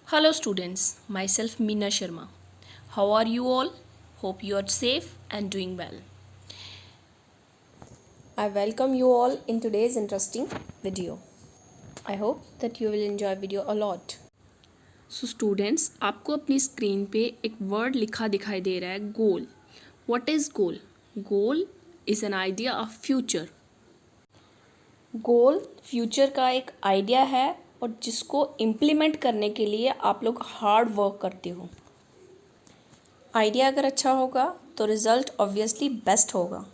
Hello students, myself Meena Sharma. How are you all? Hope you are safe and doing well. I welcome you all in today's interesting video. I hope that you will enjoy video a lot. So students, आपको अपनी screen पे एक word लिखा दिखाई दे रहा है गोल. What is goal? Goal is an idea of future. Goal future का एक आइडिया है और जिसको इम्प्लीमेंट करने के लिए आप लोग हार्ड वर्क करते हो. आइडिया अगर अच्छा होगा तो रिजल्ट ऑब्वियसली बेस्ट होगा.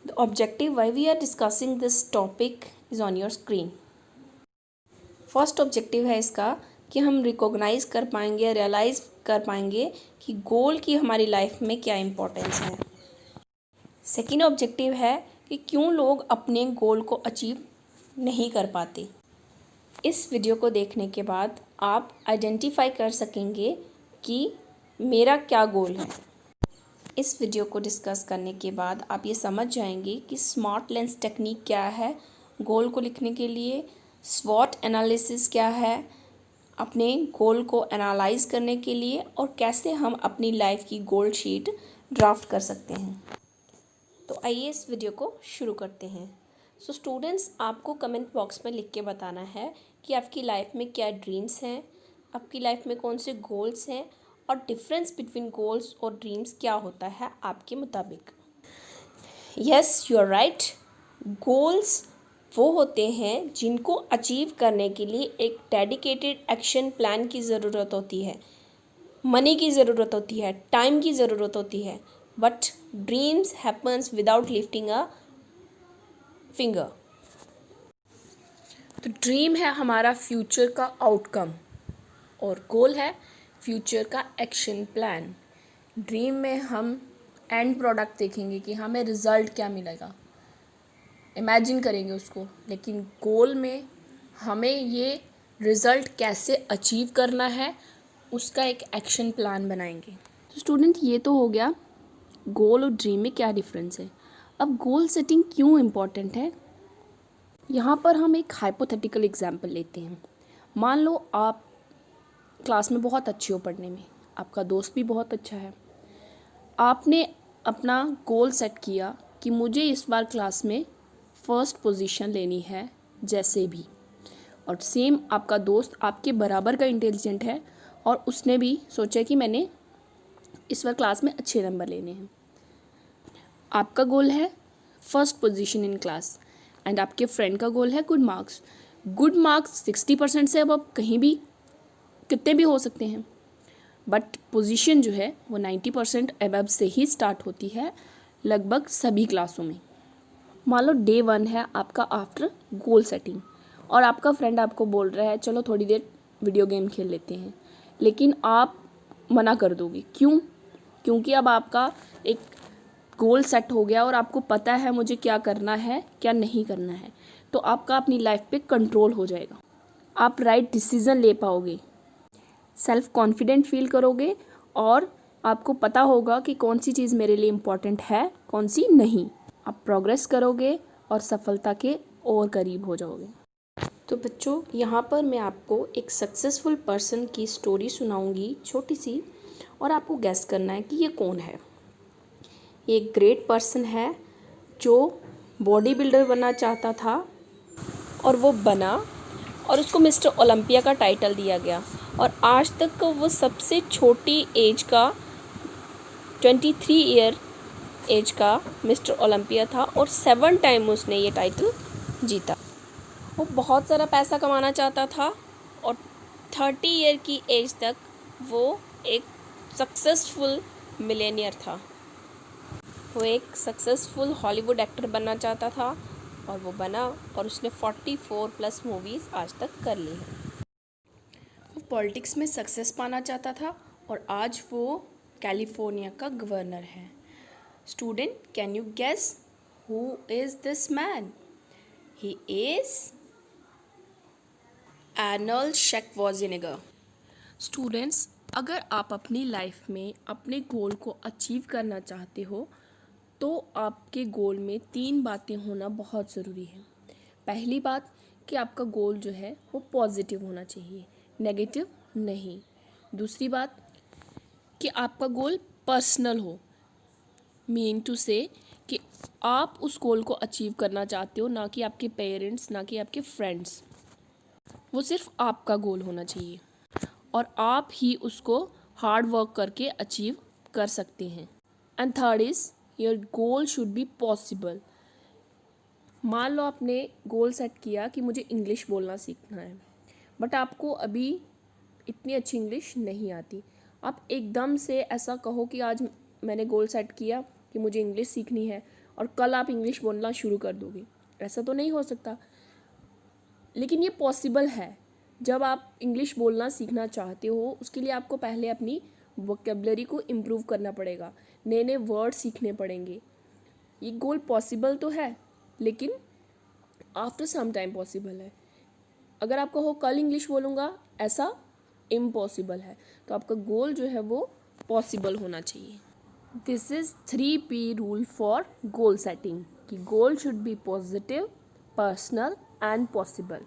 The objective why we are discussing this topic is on your screen. First objective है इसका कि हम रिकॉग्नाइज कर पाएंगे, रियलाइज़ कर पाएंगे कि गोल की हमारी लाइफ में क्या इम्पोर्टेंस है. सेकेंड ऑब्जेक्टिव है कि क्यों लोग अपने गोल को अचीव नहीं कर पाते. इस वीडियो को देखने के बाद आप आइडेंटिफाई कर सकेंगे कि मेरा क्या गोल है. इस वीडियो को डिस्कस करने के बाद आप ये समझ जाएंगे कि स्मार्ट लेंस टेक्निक क्या है गोल को लिखने के लिए, स्वॉट एनालिसिस क्या है अपने गोल को एनालाइज करने के लिए, और कैसे हम अपनी लाइफ की गोल शीट ड्राफ्ट कर सकते हैं. तो आइए इस वीडियो को शुरू करते हैं. सो स्टूडेंट्स, आपको कमेंट बॉक्स में लिख के बताना है कि आपकी लाइफ में क्या ड्रीम्स हैं, आपकी लाइफ में कौन से गोल्स हैं और डिफरेंस बिटवीन गोल्स और ड्रीम्स क्या होता है आपके मुताबिक. Yes, you are right. Goals वो होते हैं जिनको अचीव करने के लिए एक डेडिकेटेड एक्शन प्लान की ज़रूरत होती है, मनी की ज़रूरत होती है, टाइम की ज़रूरत होती है. But dreams happens without lifting a finger. तो ड्रीम है हमारा फ्यूचर का आउटकम और गोल है फ्यूचर का एक्शन प्लान. ड्रीम में हम एंड प्रोडक्ट देखेंगे कि हमें रिज़ल्ट क्या मिलेगा, इमेजिन करेंगे उसको. लेकिन गोल में हमें ये रिज़ल्ट कैसे अचीव करना है उसका एक एक्शन प्लान बनाएंगे. तो स्टूडेंट, ये तो हो गया गोल और ड्रीम में क्या डिफरेंस है. अब गोल सेटिंग क्यों इम्पॉर्टेंट है, यहाँ पर हम एक हाइपोथेटिकल एग्जाम्पल लेते हैं. मान लो आप क्लास में बहुत अच्छे हो पढ़ने में, आपका दोस्त भी बहुत अच्छा है. आपने अपना गोल सेट किया कि मुझे इस बार क्लास में फ़र्स्ट पोजीशन लेनी है जैसे भी, और सेम आपका दोस्त आपके बराबर का इंटेलिजेंट है और उसने भी सोचा कि मैंने इस बार क्लास में अच्छे नंबर लेने हैं. आपका गोल है first position in class and आपके फ्रेंड का गोल है गुड मार्क्स. गुड मार्क्स 60% से अब कहीं भी कितने भी हो सकते हैं, बट पोजीशन जो है वो 90% अबव से ही स्टार्ट होती है लगभग सभी क्लासों में. मान लो डे 1 है आपका आफ्टर गोल सेटिंग और आपका फ्रेंड आपको बोल रहा है चलो थोड़ी देर वीडियो गेम खेल लेते हैं, लेकिन आप मना कर दोगे. क्यों? क्योंकि अब आपका एक गोल सेट हो गया और आपको पता है मुझे क्या करना है क्या नहीं करना है. तो आपका अपनी लाइफ पे कंट्रोल हो जाएगा, आप राइट डिसीज़न ले पाओगे, सेल्फ कॉन्फिडेंट फील करोगे और आपको पता होगा कि कौन सी चीज़ मेरे लिए इम्पॉर्टेंट है कौन सी नहीं. आप प्रोग्रेस करोगे और सफलता के और करीब हो जाओगे. तो बच्चों, यहाँ पर मैं आपको एक सक्सेसफुल पर्सन की स्टोरी सुनाऊंगी छोटी सी, और आपको गेस करना है कि ये कौन है. ये एक ग्रेट पर्सन है जो बॉडी बिल्डर बनना चाहता था और वो बना और उसको मिस्टर ओलंपिया का टाइटल दिया गया, और आज तक का वो सबसे छोटी एज का 23 ईयर एज का मिस्टर ओलंपिया था और 7 टाइम उसने ये टाइटल जीता. वो बहुत सारा पैसा कमाना चाहता था और 30 ईयर की एज तक वो एक सक्सेसफुल मिलेनियर था. वो एक सक्सेसफुल हॉलीवुड एक्टर बनना चाहता था और वो बना, और उसने 44+ मूवीज़ आज तक कर ली हैं. वो पॉलिटिक्स में सक्सेस पाना चाहता था और आज वो कैलिफोर्निया का गवर्नर है. Student, can you guess who is this man? He is Arnold Schwarzenegger. Students, अगर आप अपनी लाइफ में अपने गोल को अचीव करना चाहते हो तो आपके गोल में 3 बातें होना बहुत ज़रूरी है. पहली बात कि आपका गोल जो है वो पॉजिटिव होना चाहिए, नेगेटिव नहीं. दूसरी बात कि आपका गोल पर्सनल हो, मीन टू से कि आप उस गोल को अचीव करना चाहते हो, ना कि आपके पेरेंट्स, ना कि आपके फ्रेंड्स। वो सिर्फ आपका गोल होना चाहिए और आप ही उसको हार्ड वर्क करके अचीव कर सकते हैं। And third is your goal should be possible. मान लो आपने गोल सेट किया कि मुझे इंग्लिश बोलना सीखना है, बट आपको अभी इतनी अच्छी इंग्लिश नहीं आती। आप एकदम से ऐसा कहो कि आज मैंने गोल सेट किया कि मुझे इंग्लिश सीखनी है और कल आप इंग्लिश बोलना शुरू कर दोगे, ऐसा तो नहीं हो सकता। लेकिन ये पॉसिबल है। जब आप इंग्लिश बोलना सीखना चाहते हो, उसके लिए आपको पहले अपनी वोकेबलरी को इम्प्रूव करना पड़ेगा, नए नए वर्ड सीखने पड़ेंगे। ये गोल पॉसिबल तो है, लेकिन आफ्टर सम टाइम पॉसिबल है। अगर आप कहो कल इंग्लिश बोलूँगा, ऐसा इम्पॉसिबल है। तो आपका गोल जो है वो पॉसिबल होना चाहिए। This is 3P rule for goal setting कि goal should be positive, personal and possible.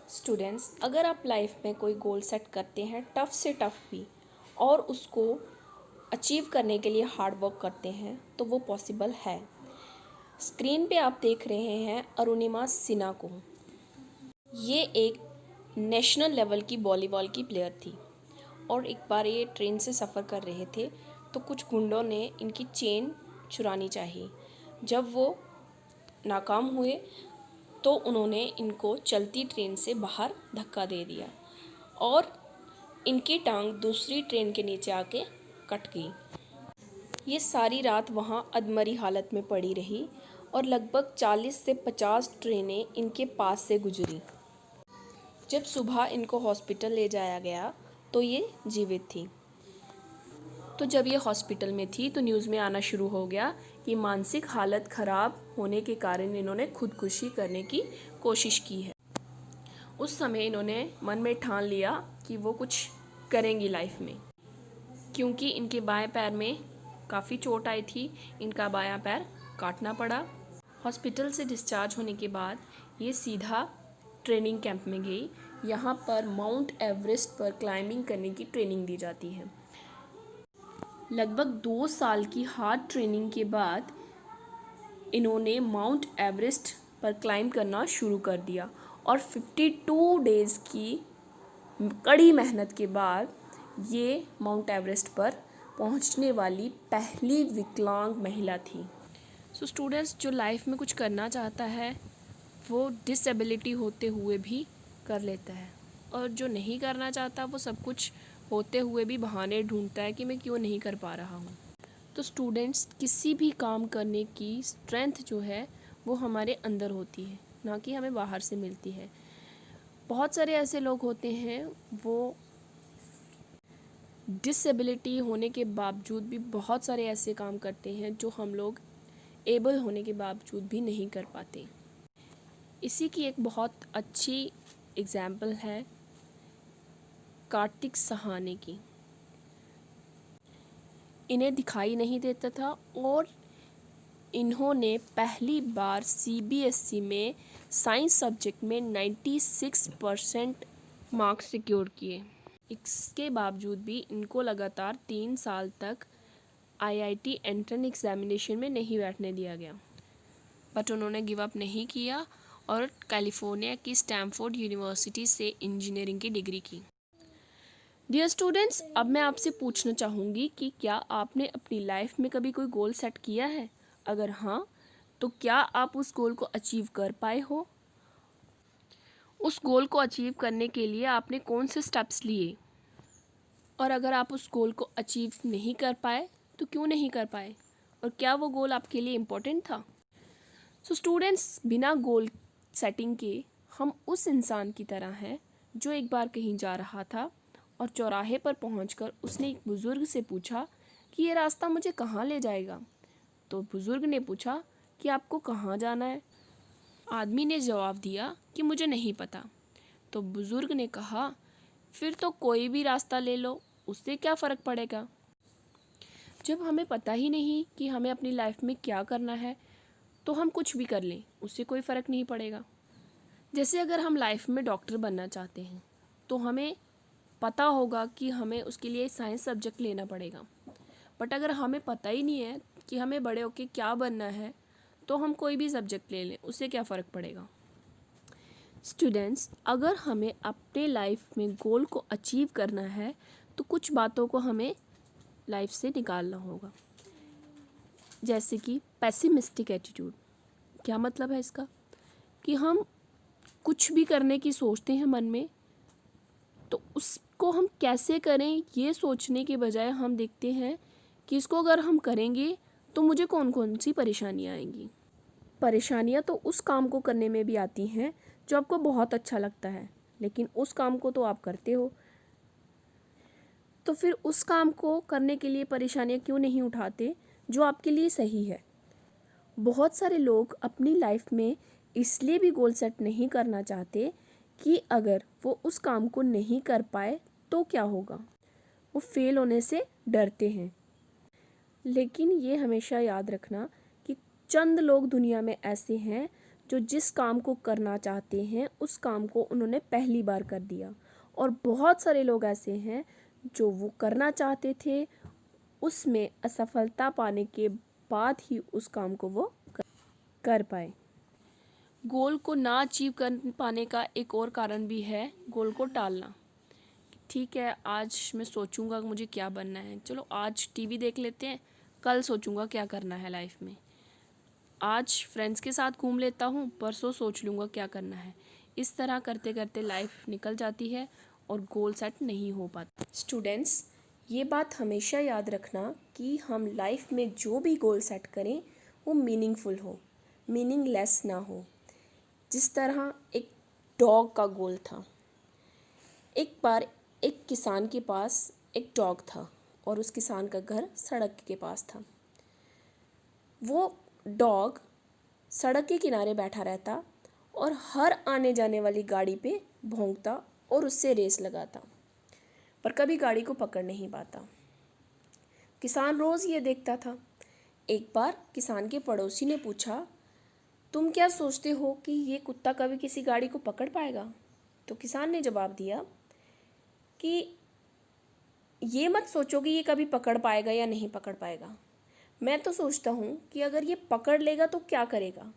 Students, अगर आप लाइफ में कोई गोल सेट करते हैं, टफ से टफ भी, और उसको अचीव करने के लिए हार्ड वर्क करते हैं, तो वो पॉसिबल है। स्क्रीन पे आप देख रहे हैं अरुणिमा सिन्हा को। ये एक नेशनल लेवल की वॉलीबॉल की प्लेयर थी और एक बार ये ट्रेन से सफ़र कर रहे थे तो कुछ गुंडों ने इनकी चेन चुरानी चाहिए। जब वो नाकाम हुए तो उन्होंने इनको चलती ट्रेन से बाहर धक्का दे दिया और इनकी टांग दूसरी ट्रेन के नीचे आके कट गई। ये सारी रात वहाँ अधमरी हालत में पड़ी रही और लगभग 40 से 50 ट्रेनें इनके पास से गुजरी। जब सुबह इनको हॉस्पिटल ले जाया गया तो ये जीवित थी। तो जब ये हॉस्पिटल में थी तो न्यूज़ में आना शुरू हो गया कि मानसिक हालत ख़राब होने के कारण इन्होंने खुदकुशी करने की कोशिश की है। उस समय इन्होंने मन में ठान लिया कि वो कुछ करेंगी लाइफ में, क्योंकि इनके बाएं पैर में काफ़ी चोट आई थी, इनका बायां पैर काटना पड़ा। हॉस्पिटल से डिस्चार्ज होने के बाद ये सीधा ट्रेनिंग कैंप में गई। यहाँ पर माउंट एवरेस्ट पर क्लाइंबिंग करने की ट्रेनिंग दी जाती है। लगभग 2 साल की हार्ड ट्रेनिंग के बाद इन्होंने माउंट एवरेस्ट पर क्लाइंब करना शुरू कर दिया और 52 डेज़ की कड़ी मेहनत के बाद ये माउंट एवरेस्ट पर पहुंचने वाली पहली विकलांग महिला थी। सो स्टूडेंट्स, जो लाइफ में कुछ करना चाहता है वो डिसेबिलिटी होते हुए भी कर लेता है, और जो नहीं करना चाहता वो सब कुछ होते हुए भी बहाने ढूंढता है कि मैं क्यों नहीं कर पा रहा हूँ। तो स्टूडेंट्स, किसी भी काम करने की स्ट्रेंथ जो है वो हमारे अंदर होती है, ना कि हमें बाहर से मिलती है। बहुत सारे ऐसे लोग होते हैं वो डिसेबिलिटी होने के बावजूद भी बहुत सारे ऐसे काम करते हैं जो हम लोग एबल होने के बावजूद भी नहीं कर पाते। इसी की एक बहुत अच्छी एग्जाम्पल है कार्तिक सहाने की। इन्हें दिखाई नहीं देता था और इन्होंने पहली बार CBSE में साइंस सब्जेक्ट में 96% मार्क्स सिक्योर किए। इसके बावजूद भी इनको लगातार 3 साल तक IIT एंट्रेंस एग्जामिनेशन में नहीं बैठने दिया गया, बट उन्होंने गिव अप नहीं किया और कैलिफोर्निया की स्टैनफोर्ड यूनिवर्सिटी से इंजीनियरिंग की डिग्री की। डियर स्टूडेंट्स, अब मैं आपसे पूछना चाहूँगी कि क्या आपने अपनी लाइफ में कभी कोई गोल सेट किया है? अगर हाँ, तो क्या आप उस गोल को अचीव कर पाए हो? उस गोल को अचीव करने के लिए आपने कौन से स्टेप्स लिए? और अगर आप उस गोल को अचीव नहीं कर पाए तो क्यों नहीं कर पाए, और क्या वो गोल आपके लिए इम्पोर्टेंट था? सो स्टूडेंट्स, बिना गोल सेटिंग के हम उस इंसान की तरह हैं जो एक बार कहीं जा रहा था और चौराहे पर पहुंचकर उसने एक बुज़ुर्ग से पूछा कि ये रास्ता मुझे कहाँ ले जाएगा। तो बुज़ुर्ग ने पूछा कि आपको कहाँ जाना है? आदमी ने जवाब दिया कि मुझे नहीं पता। तो बुज़ुर्ग ने कहा, फिर तो कोई भी रास्ता ले लो, उससे क्या फ़र्क पड़ेगा। जब हमें पता ही नहीं कि हमें अपनी लाइफ में क्या करना है तो हम कुछ भी कर लें, उससे कोई फ़र्क नहीं पड़ेगा। जैसे अगर हम लाइफ में डॉक्टर बनना चाहते हैं तो हमें पता होगा कि हमें उसके लिए साइंस सब्जेक्ट लेना पड़ेगा, बट अगर हमें पता ही नहीं है कि हमें बड़े होके क्या बनना है तो हम कोई भी सब्जेक्ट ले लें, उससे क्या फ़र्क पड़ेगा। स्टूडेंट्स, अगर हमें अपने लाइफ में गोल को अचीव करना है तो कुछ बातों को हमें लाइफ से निकालना होगा, जैसे कि पेसिमिस्टिक एटीट्यूड। क्या मतलब है इसका? कि हम कुछ भी करने की सोचते हैं मन में, तो उसको हम कैसे करें ये सोचने के बजाय हम देखते हैं कि इसको अगर हम करेंगे तो मुझे कौन कौन सी परेशानियाँ आएंगी। परेशानियाँ तो उस काम को करने में भी आती हैं जो आपको बहुत अच्छा लगता है, लेकिन उस काम को तो आप करते हो, तो फिर उस काम को करने के लिए परेशानियाँ क्यों नहीं उठाते जो आपके लिए सही है। बहुत सारे लोग अपनी लाइफ में इसलिए भी गोल सेट नहीं करना चाहते कि अगर वो उस काम को नहीं कर पाए तो क्या होगा, वो फेल होने से डरते हैं। लेकिन ये हमेशा याद रखना कि चंद लोग दुनिया में ऐसे हैं जो जिस काम को करना चाहते हैं उस काम को उन्होंने पहली बार कर दिया, और बहुत सारे लोग ऐसे हैं जो वो करना चाहते थे, उसमें असफलता पाने के बाद ही उस काम को वो कर पाए। गोल को ना अचीव कर पाने का एक और कारण भी है गोल को टालना। ठीक है, आज मैं सोचूंगा मुझे क्या बनना है, चलो आज टीवी देख लेते हैं, कल सोचूंगा क्या करना है लाइफ में। आज फ्रेंड्स के साथ घूम लेता हूँ, परसों सोच लूँगा क्या करना है। इस तरह करते करते लाइफ निकल जाती है और गोल सेट नहीं हो पाता। स्टूडेंट्स, ये बात हमेशा याद रखना कि हम लाइफ में जो भी गोल सेट करें वो मीनिंगफुल हो, मीनिंगलेस ना हो। जिस तरह एक डॉग का गोल था। एक बार एक किसान के पास एक डॉग था और उस किसान का घर सड़क के पास था। वो डॉग सड़क के किनारे बैठा रहता और हर आने जाने वाली गाड़ी पे भौंकता और उससे रेस लगाता, पर कभी गाड़ी को पकड़ नहीं पाता। किसान रोज़ ये देखता था। एक बार किसान के पड़ोसी ने पूछा, तुम क्या सोचते हो कि ये कुत्ता कभी किसी गाड़ी को पकड़ पाएगा? तो किसान ने जवाब दिया कि ये मत सोचो कि ये कभी पकड़ पाएगा या नहीं पकड़ पाएगा, मैं तो सोचता हूँ कि अगर ये पकड़ लेगा तो क्या करेगा।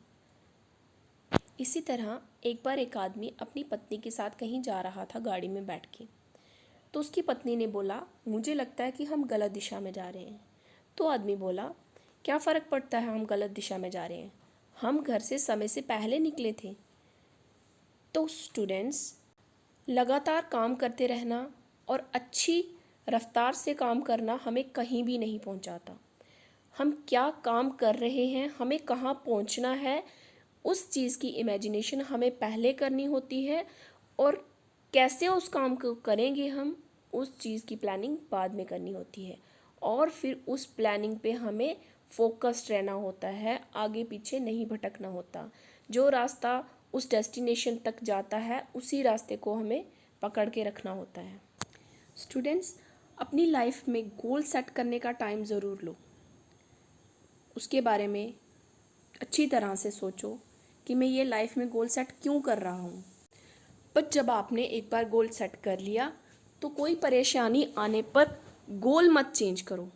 इसी तरह एक बार एक आदमी अपनी पत्नी के साथ कहीं जा रहा था गाड़ी में बैठ के, तो उसकी पत्नी ने बोला, मुझे लगता है कि हम गलत दिशा में जा रहे हैं। तो आदमी बोला, क्या फ़र्क पड़ता है हम गलत दिशा में जा रहे हैं, हम घर से समय से पहले निकले थे। तो स्टूडेंट्स, लगातार काम करते रहना और अच्छी रफ्तार से काम करना हमें कहीं भी नहीं पहुंचाता। हम क्या काम कर रहे हैं, हमें कहाँ पहुंचना है, उस चीज़ की इमेजिनेशन हमें पहले करनी होती है, और कैसे उस काम को करेंगे हम, उस चीज़ की प्लानिंग बाद में करनी होती है। और फिर उस प्लानिंग पे हमें फोकस्ड रहना होता है, आगे पीछे नहीं भटकना होता। जो रास्ता उस डेस्टिनेशन तक जाता है उसी रास्ते को हमें पकड़ के रखना होता है। स्टूडेंट्स, अपनी लाइफ में गोल सेट करने का टाइम ज़रूर लो, उसके बारे में अच्छी तरह से सोचो कि मैं ये लाइफ में गोल सेट क्यों कर रहा हूँ। पर जब आपने एक बार गोल सेट कर लिया तो कोई परेशानी आने पर गोल मत चेंज करो,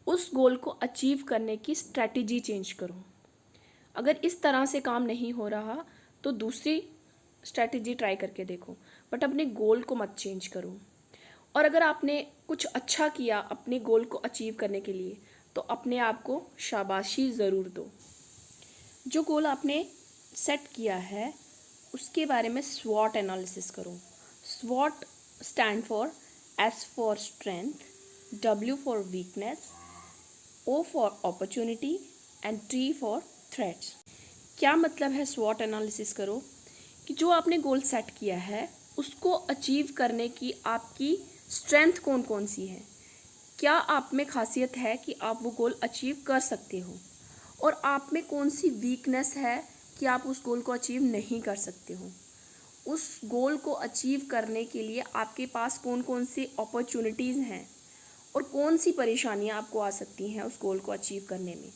उस गोल को अचीव करने की स्ट्रैटेजी चेंज करो। अगर इस तरह से काम नहीं हो रहा तो दूसरी स्ट्रैटेजी ट्राई करके देखो, बट अपने गोल को मत चेंज करो। और अगर आपने कुछ अच्छा किया अपने गोल को अचीव करने के लिए तो अपने आप को शाबाशी ज़रूर दो। जो गोल आपने सेट किया है उसके बारे में स्वॉट एनालिसिस करो। स्वॉट stand for S for strength, W for weakness, O for opportunity and T for threats. क्या मतलब है स्वॉट एनालिसिस करो? कि जो आपने गोल सेट किया है उसको अचीव करने की आपकी स्ट्रेंथ कौन कौन सी है, क्या आप में खासियत है कि आप वो गोल अचीव कर सकते हो, और आप में कौन सी वीकनेस है कि आप उस गोल को अचीव नहीं कर सकते हो। उस गोल को अचीव करने के लिए आपके पास कौन कौन सी अपॉर्चुनिटीज़ हैं और कौन सी परेशानियां आपको आ सकती हैं उस गोल को अचीव करने में।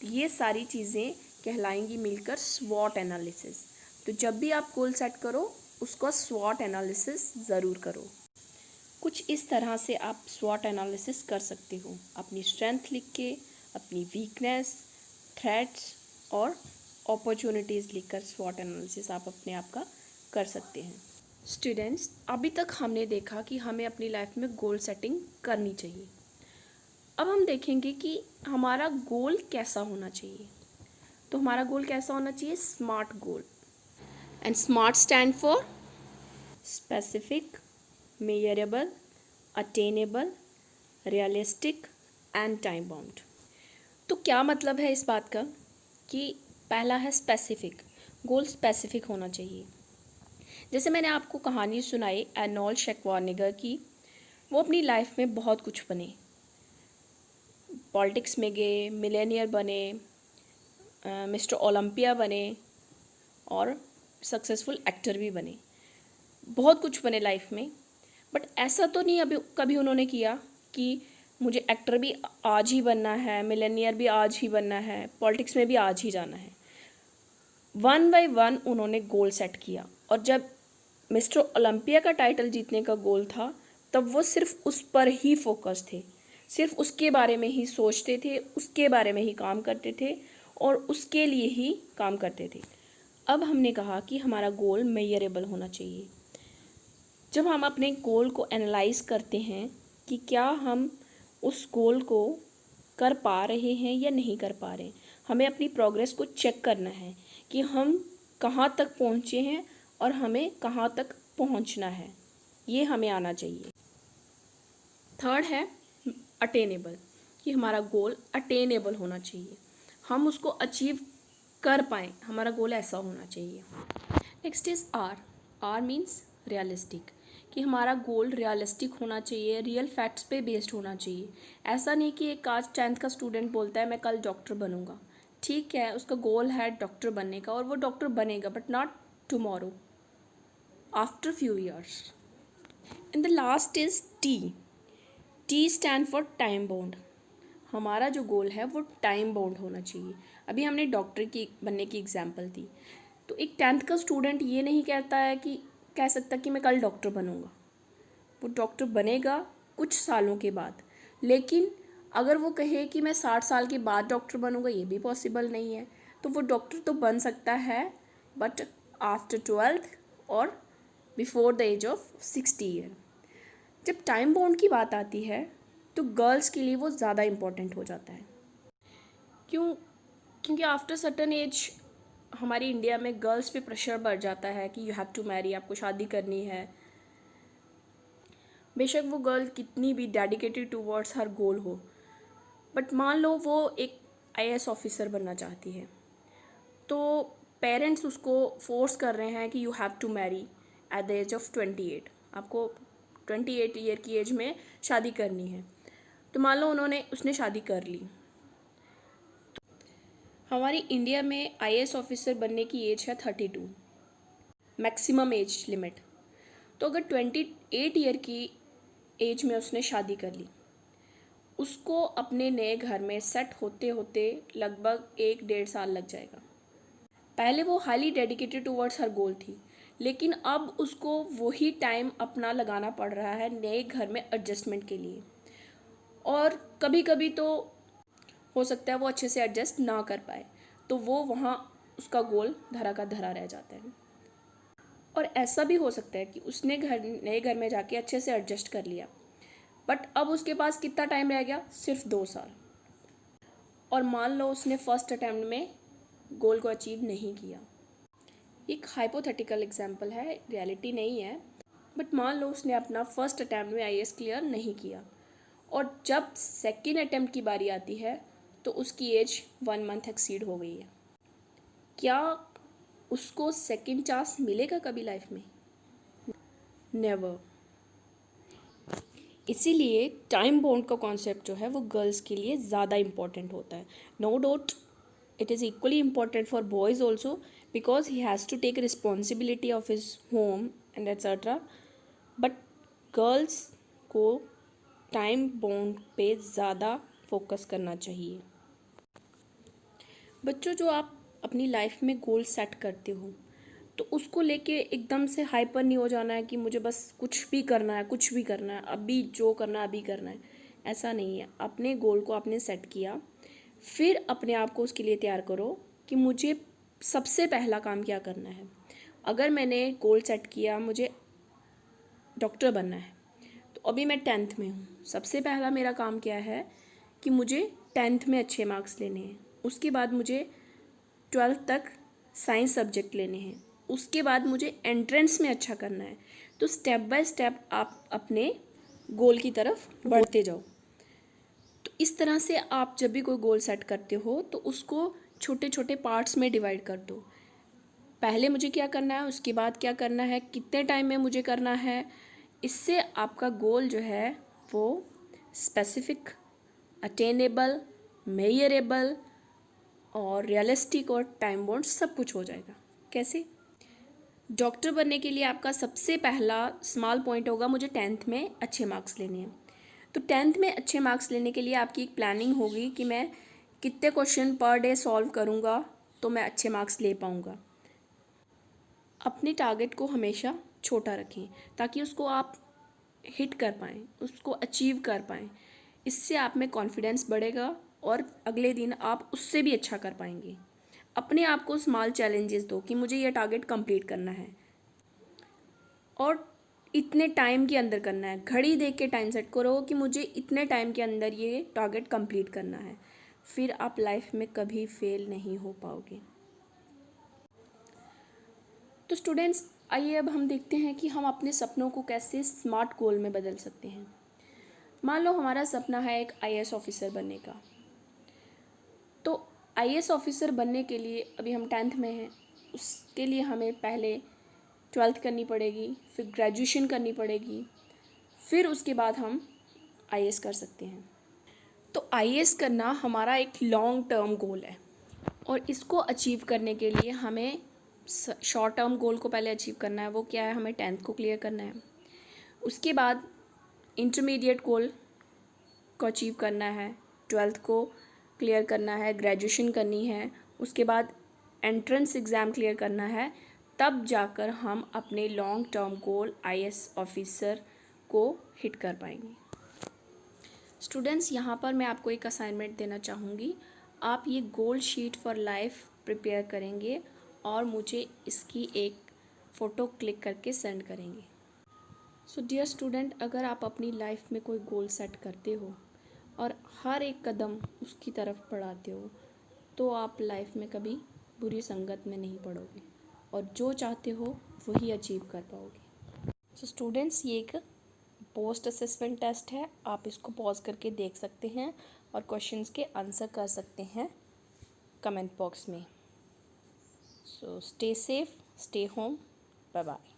तो ये सारी चीज़ें कहलाएंगी मिलकर स्वॉट एनालिसिस। तो जब भी आप गोल सेट करो उसका स्वॉट एनालिसिस ज़रूर करो। कुछ इस तरह से आप स्वॉट एनालिसिस कर सकते हो, अपनी स्ट्रेंथ लिख के, अपनी वीकनेस, थ्रेट्स और अपॉर्चुनिटीज़ लिखकर स्वॉट एनालिसिस आप अपने आप का कर सकते हैं। स्टूडेंट्स, अभी तक हमने देखा कि हमें अपनी लाइफ में गोल सेटिंग करनी चाहिए। अब हम देखेंगे कि हमारा गोल कैसा होना चाहिए। तो हमारा गोल कैसा होना चाहिए? Smart goal. And smart stand for specific, measurable, attainable, realistic and time bound. तो क्या मतलब है इस बात का कि पहला है स्पेसिफिक। गोल स्पेसिफिक होना चाहिए। जैसे मैंने आपको कहानी सुनाई एर्नोल्ड शेक्वार्निगर की, वो अपनी लाइफ में बहुत कुछ बने, पॉलिटिक्स में गए, मिलेनियर बने, मिस्टर ओलंपिया बने और सक्सेसफुल एक्टर भी बने, बहुत कुछ बने लाइफ में। बट ऐसा तो नहीं अभी कभी उन्होंने किया कि मुझे एक्टर भी आज ही बनना है, मिलेनियर भी आज ही बनना है, पॉलिटिक्स में भी आज ही जाना है। वन बाय वन उन्होंने गोल सेट किया, और जब मिस्टर ओलंपिया का टाइटल जीतने का गोल था तब वो सिर्फ उस पर ही फोकस थे, सिर्फ उसके बारे में ही सोचते थे, उसके बारे में ही काम करते थे और उसके लिए ही काम करते थे। अब हमने कहा कि हमारा गोल मेजरेबल होना चाहिए। जब हम अपने गोल को एनालाइज करते हैं कि क्या हम उस गोल को कर पा रहे हैं या नहीं कर पा रहे, हमें अपनी प्रोग्रेस को चेक करना है कि हम कहाँ तक पहुँचे हैं और हमें कहाँ तक पहुँचना है, ये हमें आना चाहिए। थर्ड है अटेनेबल, कि हमारा गोल अटेनेबल होना चाहिए, हम उसको अचीव कर पाएँ, हमारा गोल ऐसा होना चाहिए। Next is R means realistic, कि हमारा गोल रियलिस्टिक होना चाहिए, रियल फैक्ट्स पे बेस्ड होना चाहिए। ऐसा नहीं कि एक आज 10th का स्टूडेंट बोलता है मैं कल डॉक्टर बनूंगा, ठीक है, उसका गोल है डॉक्टर बनने का और वो डॉक्टर बनेगा, but not tomorrow, after few years. And the last is T stand for time bound. हमारा जो गोल है वो टाइम बाउंड होना चाहिए। अभी हमने डॉक्टर की बनने की एग्जाम्पल दी, तो एक 10th का स्टूडेंट ये नहीं कह सकता कि मैं कल डॉक्टर बनूंगा, वो डॉक्टर बनेगा कुछ सालों के बाद। लेकिन अगर वो कहे कि मैं 60 साल के बाद डॉक्टर बनूंगा, ये भी पॉसिबल नहीं है। तो वो डॉक्टर तो बन सकता है, बट आफ्टर 12th और before the age of 60 year. जब टाइम बाउंड की बात आती है तो गर्ल्स के लिए वो ज़्यादा इम्पोर्टेंट हो जाता है। क्योंकि आफ्टर सर्टन एज हमारी इंडिया में गर्ल्स पे प्रेशर बढ़ जाता है कि यू हैव टू मैरी, आपको शादी करनी है। बेशक वो गर्ल कितनी भी डेडिकेटेड टूवर्ड्स हर गोल हो, बट मान लो वो एक आईएएस ऑफिसर बनना चाहती है, तो पेरेंट्स उसको फोर्स कर रहे हैं कि you have to marry at the age of 28, आपको 28 ईयर की एज में शादी करनी है। तो मान लो उसने शादी कर ली। तो हमारी इंडिया में आईएएस ऑफिसर बनने की एज है 32, मैक्सिमम एज लिमिट। तो अगर 28 ईयर की एज में उसने शादी कर ली, उसको अपने नए घर में सेट होते होते लगभग 1-1.5 साल लग जाएगा। पहले वो हाईली डेडिकेटेड टूवर्ड्स हर गोल थी, लेकिन अब उसको वही टाइम अपना लगाना पड़ रहा है नए घर में एडजस्टमेंट के लिए। और कभी कभी तो हो सकता है वो अच्छे से एडजस्ट ना कर पाए, तो वो वहाँ उसका गोल धरा का धरा रह जाता है। और ऐसा भी हो सकता है कि उसने नए घर में जाके अच्छे से एडजस्ट कर लिया, बट अब उसके पास कितना टाइम रह गया? सिर्फ 2 साल। और मान लो उसने फर्स्ट अटैम्प्ट में गोल को अचीव नहीं किया। एक हाइपोथेटिकल एग्जांपल है, रियलिटी नहीं है, बट मान लो उसने अपना फर्स्ट अटैम्प्ट में आईएएस क्लियर नहीं किया, और जब सेकेंड अटैम्प्ट की बारी आती है तो उसकी एज 1 मंथ एक्सीड हो गई है। क्या उसको सेकेंड चांस मिलेगा कभी लाइफ में? नेवर। इसीलिए टाइम बाउंड का कॉन्सेप्ट जो है वो गर्ल्स के लिए ज़्यादा इम्पॉर्टेंट होता है। No doubt it is equally important for boys also, because he has to take responsibility of his home and etc. but girls को टाइम बाउंड पे ज़्यादा फोकस करना चाहिए। बच्चों, जो आप अपनी लाइफ में गोल सेट करते हो, तो उसको लेके एकदम से हाइपर नहीं हो जाना है कि मुझे बस कुछ भी करना है, कुछ भी करना है, अभी जो करना है अभी करना है, ऐसा नहीं है। अपने गोल को आपने सेट किया, फिर अपने आप को उसके लिए तैयार करो कि मुझे सबसे पहला काम क्या करना है। अगर मैंने गोल सेट किया मुझे डॉक्टर बनना है, तो अभी मैं 10th में हूँ, सबसे पहला मेरा काम क्या है कि मुझे 10th में अच्छे मार्क्स लेने हैं। उसके बाद मुझे 12th तक साइंस सब्जेक्ट लेने हैं, उसके बाद मुझे एंट्रेंस में अच्छा करना है। तो स्टेप बाय स्टेप आप अपने गोल की तरफ बढ़ते जाओ। तो इस तरह से आप जब भी कोई गोल सेट करते हो तो उसको छोटे छोटे पार्ट्स में डिवाइड कर दो। पहले मुझे क्या करना है, उसके बाद क्या करना है, कितने टाइम में मुझे करना है। इससे आपका गोल जो है वो स्पेसिफिक, अटेनेबल, मेजरेबल और रियलिस्टिक और टाइम बाउंड सब कुछ हो जाएगा। कैसे? डॉक्टर बनने के लिए आपका सबसे पहला स्मॉल पॉइंट होगा मुझे 10th में अच्छे मार्क्स लेने हैं। तो 10th में अच्छे मार्क्स लेने के लिए आपकी एक प्लानिंग होगी कि मैं कितने क्वेश्चन पर डे सॉल्व करूँगा तो मैं अच्छे मार्क्स ले पाऊँगा। अपने टारगेट को हमेशा छोटा रखें ताकि उसको आप हिट कर पाएँ, उसको अचीव कर पाएँ। इससे आप में कॉन्फिडेंस बढ़ेगा और अगले दिन आप उससे भी अच्छा कर पाएंगे। अपने आप को स्मॉल चैलेंजेस दो कि मुझे ये टारगेट कंप्लीट करना है और इतने टाइम के अंदर करना है। घड़ी देख के टाइम सेट करो कि मुझे इतने टाइम के अंदर ये टारगेट कंप्लीट करना है, फिर आप लाइफ में कभी फेल नहीं हो पाओगे। तो स्टूडेंट्स, आइए अब हम देखते हैं कि हम अपने सपनों को कैसे स्मार्ट गोल में बदल सकते हैं। मान लो हमारा सपना है एक आईएएस ऑफिसर बनने का। तो आईएएस ऑफिसर बनने के लिए अभी हम 10th में हैं, उसके लिए हमें पहले 12th करनी पड़ेगी, फिर ग्रेजुएशन करनी पड़ेगी, फिर उसके बाद हम आईएएस कर सकते हैं। तो आईएएस करना हमारा एक लॉन्ग टर्म गोल है और इसको अचीव करने के लिए हमें शॉर्ट टर्म गोल को पहले अचीव करना है। वो क्या है? हमें 10th को क्लियर करना है, उसके बाद इंटरमीडिएट गोल को अचीव करना है, 12th को क्लियर करना है, ग्रेजुएशन करनी है, उसके बाद एंट्रेंस एग्ज़ाम क्लियर करना है। तब जाकर हम अपने long term goal IAS officer को हिट कर पाएंगे। स्टूडेंट्स, यहाँ पर मैं आपको एक असाइनमेंट देना चाहूँगी। आप ये गोल शीट फॉर लाइफ प्रिपेयर करेंगे और मुझे इसकी एक फ़ोटो क्लिक करके सेंड करेंगे। सो डियर स्टूडेंट, अगर आप अपनी लाइफ में कोई गोल सेट करते हो और हर एक कदम उसकी तरफ बढ़ाते हो तो आप लाइफ में कभी बुरी संगत में नहीं पड़ोगे और जो चाहते हो वही अचीव कर पाओगे। सो स्टूडेंट्स, ये एक पोस्ट असेसमेंट टेस्ट है, आप इसको पॉज करके देख सकते हैं और क्वेश्चंस के आंसर कर सकते हैं कमेंट बॉक्स में। So stay safe, stay home, bye bye.